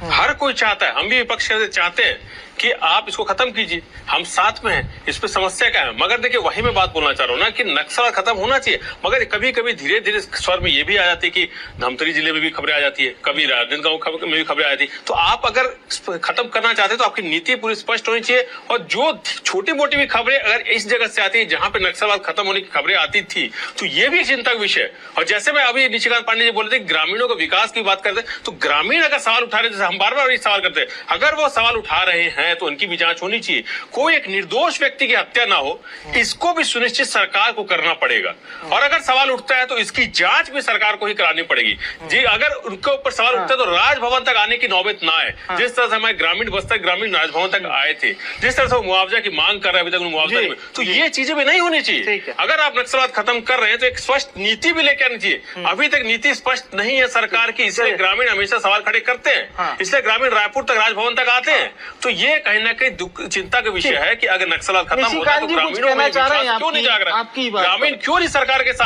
हर कोई चाहता है, हम भी विपक्ष से चाहते हैं कि आप इसको खत्म कीजिए, हम साथ में हैं, इस पे समस्या क्या है। मगर देखिए वही मैं बात बोलना चाह रहा हूँ ना कि नक्सल खत्म होना चाहिए, मगर कभी कभी धीरे धीरे स्वर में ये भी आ जाती है कि धमतरी जिले में भी खबरें आ जाती है, कभी राजनांदगांव में भी खबरें आ जाती है। तो आप अगर खत्म करना चाहते हैं तो आपकी नीति पूरी स्पष्ट होनी चाहिए, और जो छोटी मोटी भी खबरें अगर इस जगह से आती है जहां पे नक्सलवाद खत्म होने की खबरें आती थी, तो ये भी चिंता का विषय है। और जैसे मैं अभी निशिकांत पांडे जी बोल रहे थे ग्रामीणों के विकास की बात करते हैं, तो ग्रामीण अगर सवाल उठा रहे हैं, जैसे हम बार बार सवाल करते हैं, अगर वो सवाल उठा रहे हैं तो उनकी भी जांच होनी चाहिए। कोई एक निर्दोष व्यक्ति की हत्या ना हो, इसको भी सुनिश्चित सरकार को करना पड़ेगा। और अगर सवाल उठता है तो इसकी जांच भी सरकार को ही करानी पड़ेगी जी। अगर उनके ऊपर सवाल उठता है तो राजभवन तक आने की नौबत ना आए, जिस तरह से हमारे ग्रामीण बस्तर ग्रामीण राजभवन तक आए थे, जिस तरह से वो मुआवजा की मांग कर रहे हैं, अभी तक मुआवजा नहीं, तो ये चीजें भी नहीं होनी चाहिए। अगर आप नक्सलवाद खत्म कर रहे हैं तो एक स्पष्ट नीति भी लेकर आनी चाहिए। अभी तक नीति स्पष्ट नहीं है सरकार की, इसलिए ग्रामीण हमेशा सवाल खड़े करते हैं, इसलिए ग्रामीण रायपुर तक राजभवन तक आते हैं। तो ये कहीं ना कहीं चिंता का विषय है कि अगर नक्सलवाद खत्म होता है तो ग्रामीणों में विश्वास क्यों नहीं जाग रहा है, ग्रामीण क्यों नहीं सरकार के साथ